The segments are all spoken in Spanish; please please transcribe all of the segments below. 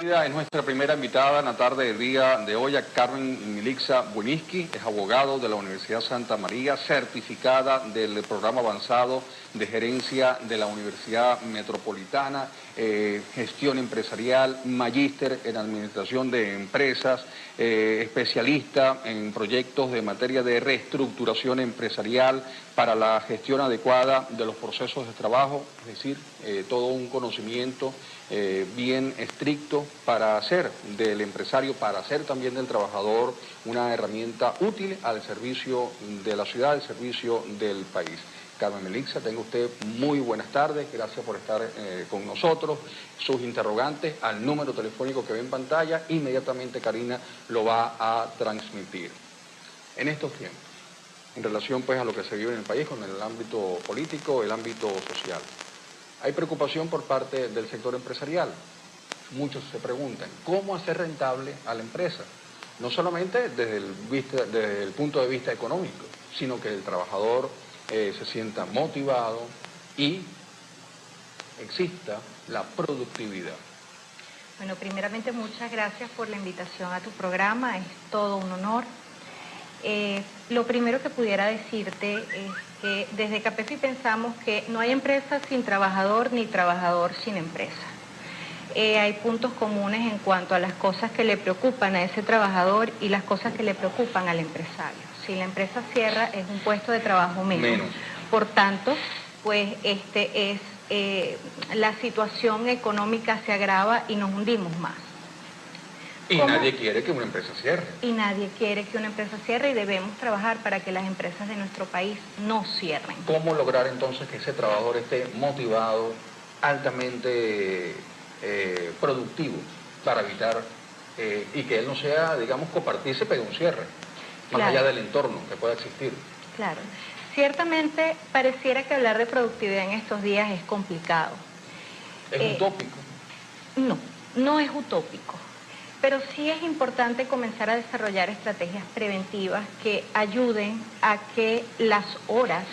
Es nuestra primera invitada en la tarde del día de hoy a Carmen Milixa Bueniski, es abogado de la Universidad Santa María, certificada del programa avanzado de gerencia de la Universidad Metropolitana, gestión empresarial, magíster en administración de empresas, especialista en proyectos de materia de reestructuración empresarial para la gestión adecuada de los procesos de trabajo, es decir, todo un conocimiento bien estricto para hacer del empresario, para hacer también del trabajador una herramienta útil al servicio de la ciudad, al servicio del país. Carmen Milixa, tenga usted muy buenas tardes, gracias por estar con nosotros. Sus interrogantes al número telefónico que ve en pantalla, inmediatamente Karina lo va a transmitir. En estos tiempos, en relación pues a lo que se vive en el país con el ámbito político, el ámbito social, hay preocupación por parte del sector empresarial. Muchos se preguntan, ¿cómo hacer rentable a la empresa? No solamente desde el punto de vista económico, sino que el trabajador se sienta motivado y exista la productividad. Bueno, primeramente muchas gracias por la invitación a tu programa, es todo un honor. Lo primero que pudiera decirte es que desde CAPEFI pensamos que no hay empresa sin trabajador ni trabajador sin empresa. Hay puntos comunes en cuanto a las cosas que le preocupan a ese trabajador y las cosas que le preocupan al empresario. Si la empresa cierra, es un puesto de trabajo menos. Por tanto, pues la situación económica se agrava y nos hundimos más. Y nadie quiere que una empresa cierre. Y nadie quiere que una empresa cierre y debemos trabajar para que las empresas de nuestro país no cierren. ¿Cómo lograr entonces que ese trabajador esté motivado, altamente productivo, para evitar y que él no sea, digamos, copartícipe de un cierre, más allá del entorno que pueda existir? Claro. Ciertamente pareciera que hablar de productividad en estos días es complicado. ¿Es utópico? No, no es utópico. Pero sí es importante comenzar a desarrollar estrategias preventivas que ayuden a que las horas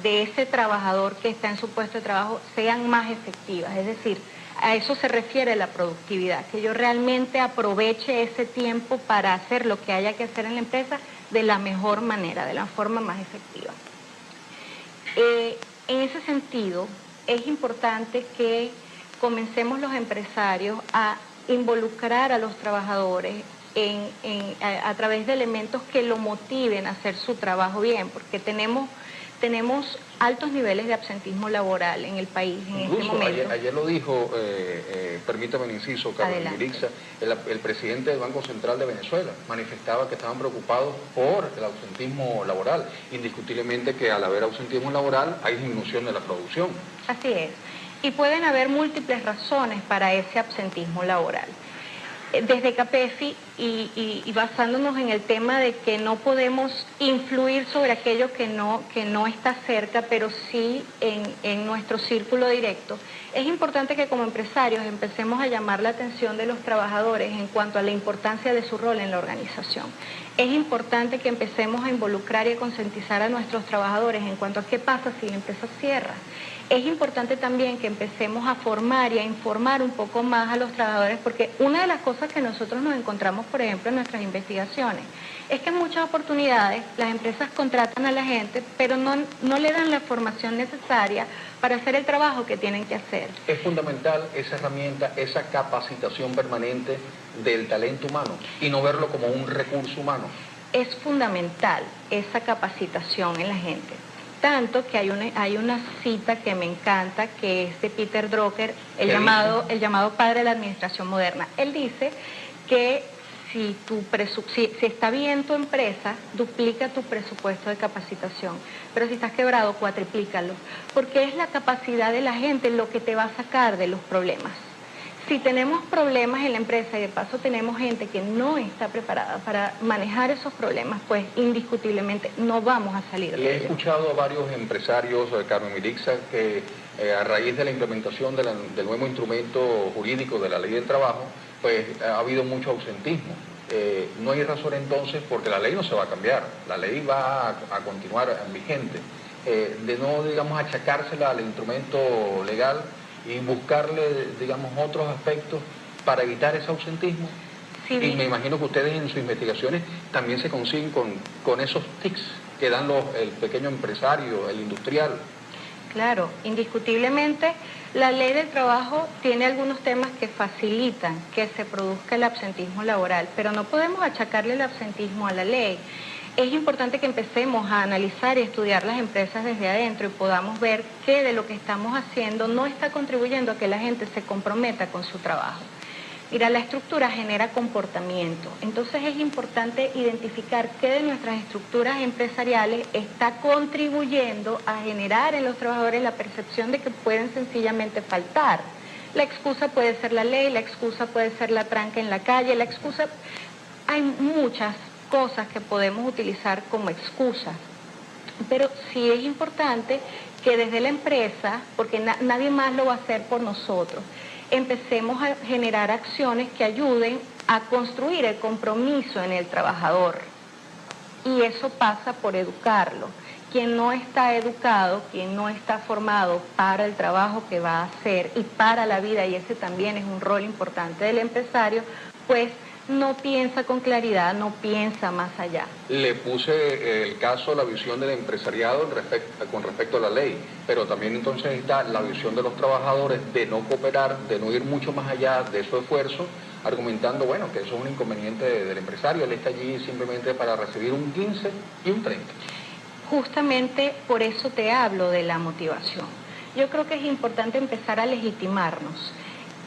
de ese trabajador que está en su puesto de trabajo sean más efectivas. Es decir, a eso se refiere la productividad, que yo realmente aproveche ese tiempo para hacer lo que haya que hacer en la empresa de la mejor manera, de la forma más efectiva. En ese sentido, es importante que comencemos los empresarios a involucrar a los trabajadores a través de elementos que lo motiven a hacer su trabajo bien, porque tenemos altos niveles de absentismo laboral en el país en este momento. Ayer lo dijo, permítame el inciso, Carmen Milixa, el presidente del Banco Central de Venezuela manifestaba que estaban preocupados por el ausentismo laboral. Indiscutiblemente que al haber ausentismo laboral hay disminución de la producción. Así es. Y pueden haber múltiples razones para ese absentismo laboral. Desde CAPEFI y basándonos en el tema de que no podemos influir sobre aquello que no está cerca, pero sí en nuestro círculo directo, es importante que como empresarios empecemos a llamar la atención de los trabajadores en cuanto a la importancia de su rol en la organización. Es importante que empecemos a involucrar y a concientizar a nuestros trabajadores en cuanto a qué pasa si la empresa cierra. Es importante también que empecemos a formar y a informar un poco más a los trabajadores, porque una de las cosas que nosotros nos encontramos, por ejemplo, en nuestras investigaciones, es que en muchas oportunidades las empresas contratan a la gente, pero no le dan la formación necesaria para hacer el trabajo que tienen que hacer. Es fundamental esa herramienta, esa capacitación permanente del talento humano y no verlo como un recurso humano. Es fundamental esa capacitación en la gente. Tanto que hay una cita que me encanta, que es de Peter Drucker, el llamado padre de la administración moderna. Él dice que si está bien tu empresa, duplica tu presupuesto de capacitación. Pero si estás quebrado, cuatriplícalo. Porque es la capacidad de la gente lo que te va a sacar de los problemas. Si tenemos problemas en la empresa y de paso tenemos gente que no está preparada para manejar esos problemas, pues indiscutiblemente no vamos a salir de ello. He escuchado a varios empresarios, Carmen Milixa, que a raíz de la implementación del nuevo instrumento jurídico de la Ley del Trabajo, pues ha habido mucho ausentismo. No hay razón entonces, porque la ley no se va a cambiar, la ley va a continuar vigente, de no, digamos, achacársela al instrumento legal y buscarle, digamos, otros aspectos para evitar ese ausentismo? Sí, y me imagino que ustedes en sus investigaciones también se consiguen con esos tics que dan el pequeño empresario, el industrial. claro, indiscutiblemente la ley del trabajo tiene algunos temas que facilitan que se produzca el absentismo laboral, pero no podemos achacarle el absentismo a la ley. Es importante que empecemos a analizar y estudiar las empresas desde adentro y podamos ver qué de lo que estamos haciendo no está contribuyendo a que la gente se comprometa con su trabajo. Mira, la estructura genera comportamiento, entonces es importante identificar qué de nuestras estructuras empresariales está contribuyendo a generar en los trabajadores la percepción de que pueden sencillamente faltar. La excusa puede ser la ley, la excusa puede ser la tranca en la calle, la excusa... Hay muchas cosas que podemos utilizar como excusas, pero sí es importante que desde la empresa, porque nadie más lo va a hacer por nosotros, empecemos a generar acciones que ayuden a construir el compromiso en el trabajador. Y eso pasa por educarlo. Quien no está educado, quien no está formado para el trabajo que va a hacer y para la vida, y ese también es un rol importante del empresario, pues no piensa con claridad, no piensa más allá. Le puse el caso, la visión del empresariado con respecto a la ley, pero también entonces está la visión de los trabajadores de no cooperar, de no ir mucho más allá de su esfuerzo, argumentando, bueno, que eso es un inconveniente del empresario, él está allí simplemente para recibir un 15 y un 30. Justamente por eso te hablo de la motivación. Yo creo que es importante empezar a legitimarnos.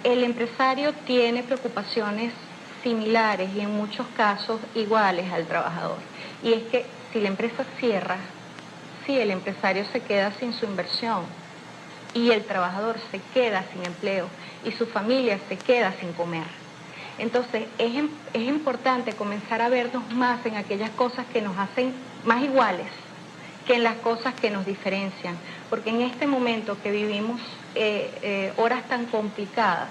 El empresario tiene preocupaciones similares y en muchos casos iguales al trabajador. Y es que si la empresa cierra, sí, el empresario se queda sin su inversión y el trabajador se queda sin empleo y su familia se queda sin comer. Entonces es importante comenzar a vernos más en aquellas cosas que nos hacen más iguales que en las cosas que nos diferencian, porque en este momento que vivimos horas tan complicadas,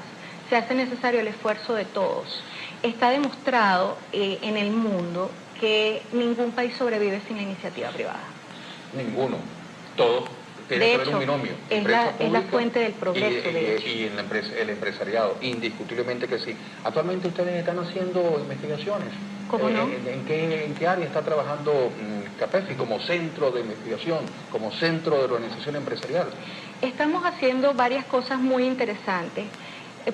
se hace necesario el esfuerzo de todos. Está demostrado en el mundo que ningún país sobrevive sin la iniciativa privada. Ninguno. Todos tiene que haber un binomio. Es la fuente del progreso, de hecho. Y el empresariado, indiscutiblemente que sí. Actualmente ustedes están haciendo investigaciones. ¿Cómo no? ¿En qué área está trabajando CAPEFI como centro de investigación, como centro de organización empresarial? Estamos haciendo varias cosas muy interesantes.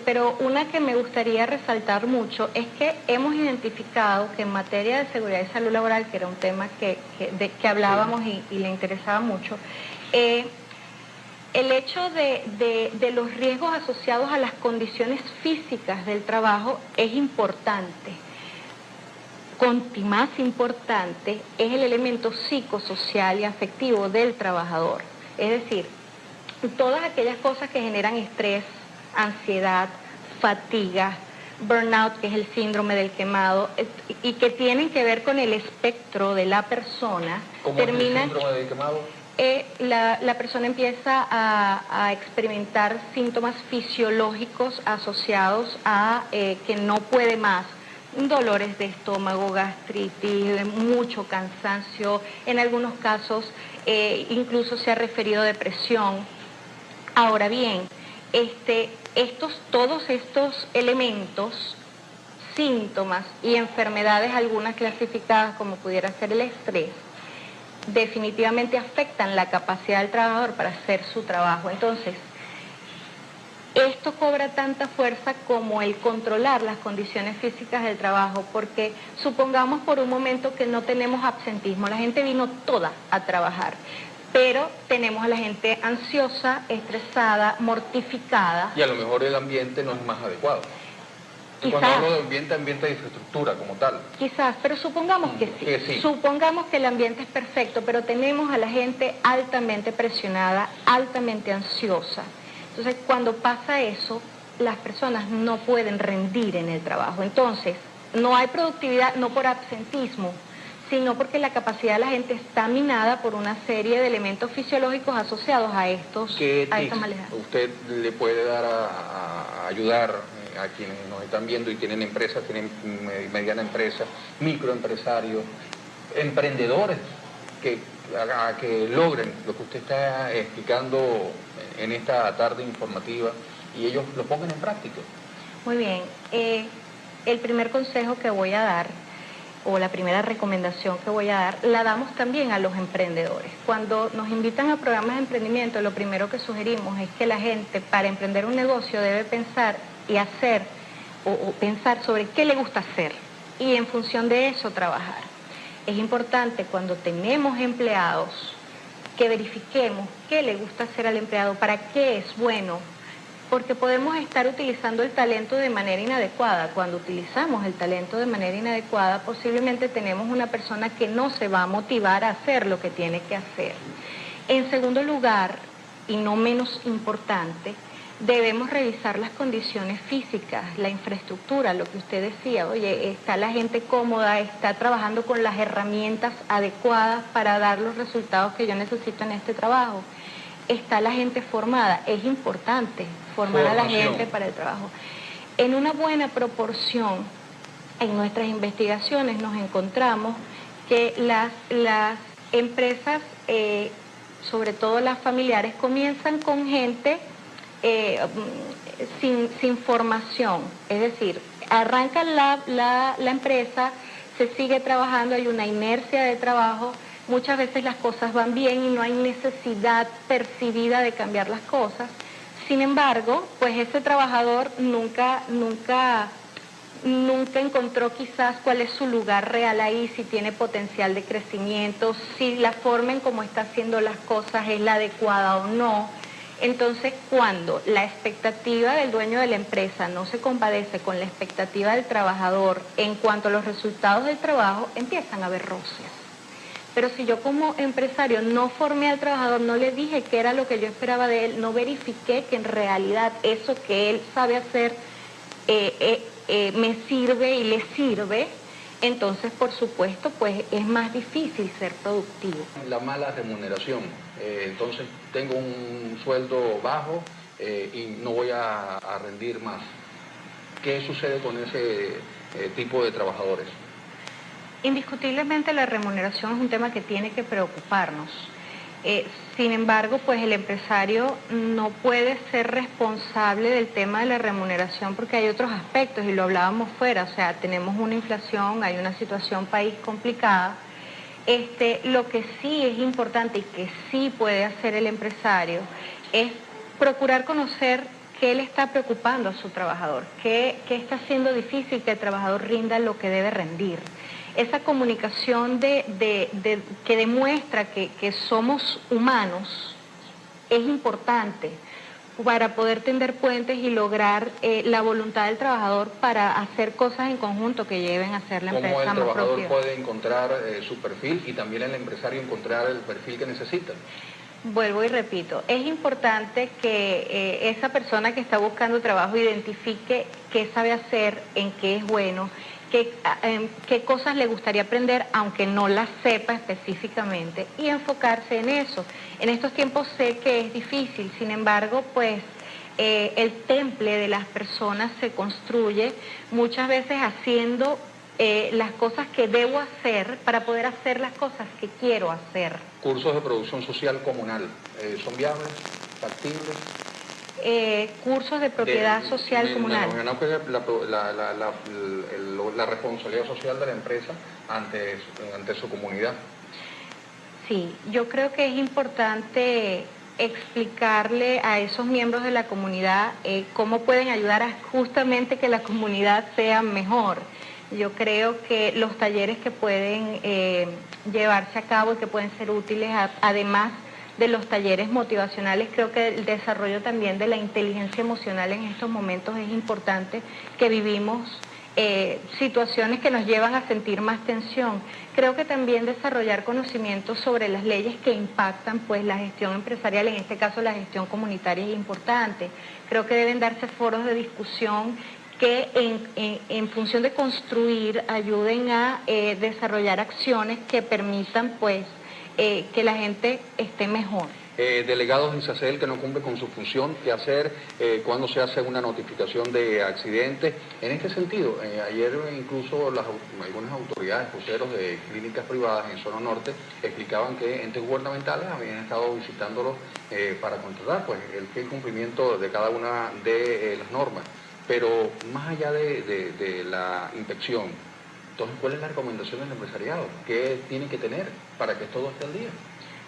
Pero una que me gustaría resaltar mucho es que hemos identificado que en materia de seguridad y salud laboral, que era un tema que hablábamos y le interesaba mucho, el hecho de los riesgos asociados a las condiciones físicas del trabajo es importante. Y más importante es el elemento psicosocial y afectivo del trabajador. Es decir, todas aquellas cosas que generan estrés, ansiedad, fatiga, burnout, que es el síndrome del quemado, y que tienen que ver con el espectro de la persona. ¿Cómo es el síndrome del quemado? La persona empieza a experimentar síntomas fisiológicos asociados a que no puede más. Dolores de estómago, gastritis, mucho cansancio, en algunos casos incluso se ha referido a depresión. Ahora bien, todos estos elementos, síntomas y enfermedades, algunas clasificadas como pudiera ser el estrés, definitivamente afectan la capacidad del trabajador para hacer su trabajo. Entonces, esto cobra tanta fuerza como el controlar las condiciones físicas del trabajo, porque supongamos por un momento que no tenemos absentismo, la gente vino toda a trabajar, pero tenemos a la gente ansiosa, estresada, mortificada. Y a lo mejor el ambiente no es más adecuado. Quizás, cuando hablo de ambiente de infraestructura como tal. Quizás, pero supongamos que sí. Supongamos que el ambiente es perfecto, pero tenemos a la gente altamente presionada, altamente ansiosa. Entonces, cuando pasa eso, las personas no pueden rendir en el trabajo. Entonces, no hay productividad, no por absentismo, sino porque la capacidad de la gente está minada por una serie de elementos fisiológicos asociados a esta maleza. ¿Usted le puede dar a ayudar a quienes nos están viendo y tienen empresas, tienen mediana empresa, microempresarios, emprendedores que logren lo que usted está explicando en esta tarde informativa y ellos lo pongan en práctica? Muy bien. El primer consejo que voy a dar, o la primera recomendación que voy a dar, la damos también a los emprendedores. Cuando nos invitan a programas de emprendimiento, lo primero que sugerimos es que la gente, para emprender un negocio, debe pensar y hacer, o pensar sobre qué le gusta hacer, y en función de eso trabajar. Es importante cuando tenemos empleados que verifiquemos qué le gusta hacer al empleado, para qué es bueno, porque podemos estar utilizando el talento de manera inadecuada. Cuando utilizamos el talento de manera inadecuada, posiblemente tenemos una persona que no se va a motivar a hacer lo que tiene que hacer. En segundo lugar, y no menos importante, debemos revisar las condiciones físicas, la infraestructura, lo que usted decía. Oye, está la gente cómoda, está trabajando con las herramientas adecuadas para dar los resultados que yo necesito en este trabajo. Está la gente formada. Es importante formar a la gente para el trabajo. En una buena proporción, en nuestras investigaciones nos encontramos que las empresas, sobre todo las familiares, comienzan con gente sin formación. Es decir, arranca la empresa, se sigue trabajando, hay una inercia de trabajo. Muchas veces las cosas van bien y no hay necesidad percibida de cambiar las cosas. Sin embargo, pues ese trabajador nunca encontró quizás cuál es su lugar real ahí, si tiene potencial de crecimiento, si la forma en cómo está haciendo las cosas es la adecuada o no. Entonces, cuando la expectativa del dueño de la empresa no se compadece con la expectativa del trabajador en cuanto a los resultados del trabajo, empiezan a haber roces. Pero si yo como empresario no formé al trabajador, no le dije qué era lo que yo esperaba de él, no verifiqué que en realidad eso que él sabe hacer me sirve y le sirve, entonces por supuesto pues es más difícil ser productivo. La mala remuneración, entonces tengo un sueldo bajo y no voy a rendir más. ¿Qué sucede con ese tipo de trabajadores? Indiscutiblemente la remuneración es un tema que tiene que preocuparnos. Sin embargo, pues el empresario no puede ser responsable del tema de la remuneración porque hay otros aspectos y lo hablábamos fuera, o sea, tenemos una inflación, hay una situación país complicada. Lo que sí es importante y que sí puede hacer el empresario es procurar conocer qué le está preocupando a su trabajador, qué está haciendo difícil que el trabajador rinda lo que debe rendir. Esa comunicación que demuestra que somos humanos es importante para poder tender puentes y lograr la voluntad del trabajador para hacer cosas en conjunto que lleven a hacer la empresa más productiva. ¿Cómo el trabajador puede encontrar su perfil y también el empresario encontrar el perfil que necesita? Vuelvo y repito, es importante que esa persona que está buscando trabajo identifique qué sabe hacer, en qué es bueno, qué cosas le gustaría aprender, aunque no las sepa específicamente, y enfocarse en eso. En estos tiempos sé que es difícil, sin embargo, pues el temple de las personas se construye muchas veces haciendo las cosas que debo hacer para poder hacer las cosas que quiero hacer. ¿Cursos de producción social comunal son viables, factibles? Cursos de propiedad social comunal. La responsabilidad social de la empresa ante su comunidad. Sí, yo creo que es importante explicarle a esos miembros de la comunidad cómo pueden ayudar a justamente que la comunidad sea mejor. Yo creo que los talleres que pueden llevarse a cabo y que pueden ser útiles, además de los talleres motivacionales, creo que el desarrollo también de la inteligencia emocional en estos momentos es importante, que vivimos situaciones que nos llevan a sentir más tensión. Creo que también desarrollar conocimientos sobre las leyes que impactan pues la gestión empresarial, en este caso la gestión comunitaria, es importante. Creo que deben darse foros de discusión que en función de construir ayuden a desarrollar acciones que permitan pues que la gente esté mejor. Delegados de INSACEL que no cumplen con su función, qué hacer cuando se hace una notificación de accidente. En este sentido, ayer incluso algunas autoridades, voceros de clínicas privadas en zona norte, explicaban que entes gubernamentales habían estado visitándolos para controlar pues, el cumplimiento de cada una de las normas. Pero más allá de la inspección, entonces, ¿cuál es la recomendación del empresariado? ¿Qué tiene que tener para que todo esté al día?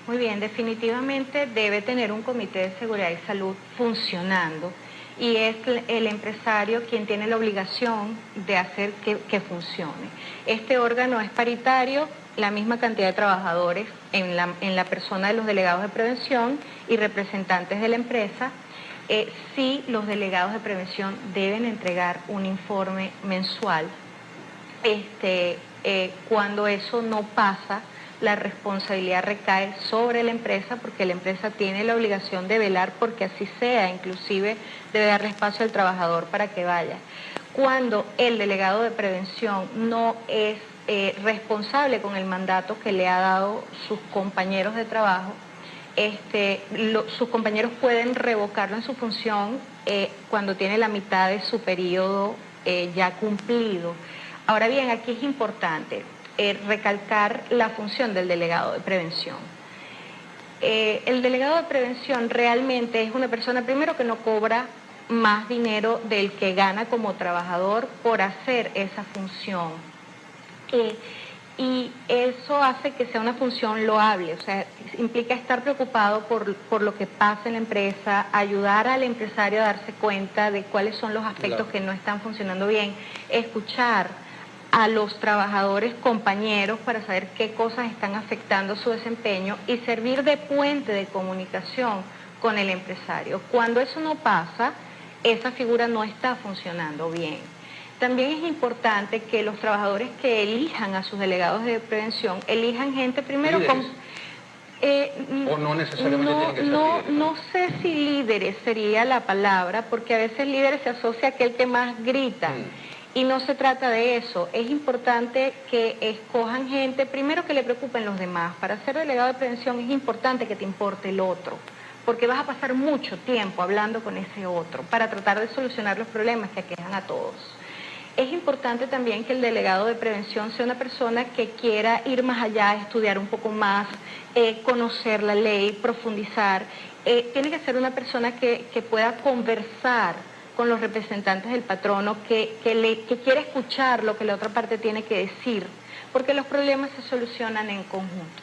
Muy bien, definitivamente debe tener un comité de seguridad y salud funcionando y es el empresario quien tiene la obligación de hacer que funcione. Este órgano es paritario, la misma cantidad de trabajadores en la persona de los delegados de prevención y representantes de la empresa. Sí, los delegados de prevención deben entregar un informe mensual. Cuando eso no pasa, la responsabilidad recae sobre la empresa porque la empresa tiene la obligación de velar porque así sea, inclusive debe darle espacio al trabajador para que vaya. Cuando el delegado de prevención no es responsable con el mandato que le ha dado sus compañeros de trabajo, sus compañeros pueden revocarlo en su función cuando tiene la mitad de su periodo ya cumplido. Ahora bien, aquí es importante recalcar la función del delegado de prevención. El delegado de prevención realmente es una persona, primero, que no cobra más dinero del que gana como trabajador por hacer esa función. Y eso hace que sea una función loable, o sea, implica estar preocupado por lo que pasa en la empresa, ayudar al empresario a darse cuenta de cuáles son los aspectos que no están funcionando bien, escuchar a los trabajadores compañeros para saber qué cosas están afectando su desempeño y servir de puente de comunicación con el empresario. Cuando eso no pasa, esa figura no está funcionando bien. También es importante que los trabajadores que elijan a sus delegados de prevención elijan gente primero con... o no necesariamente tienen que ser líderes. No sé si líderes sería la palabra, porque a veces líderes se asocia a aquel que más grita. Y no se trata de eso. Es importante que escojan gente, primero, que le preocupen los demás. Para ser delegado de prevención es importante que te importe el otro, porque vas a pasar mucho tiempo hablando con ese otro para tratar de solucionar los problemas que aquejan a todos. Es importante también que el delegado de prevención sea una persona que quiera ir más allá, estudiar un poco más, conocer la ley, profundizar. Tiene que ser una persona que pueda conversar con los representantes del patrono, que quiera escuchar lo que la otra parte tiene que decir, porque los problemas se solucionan en conjunto.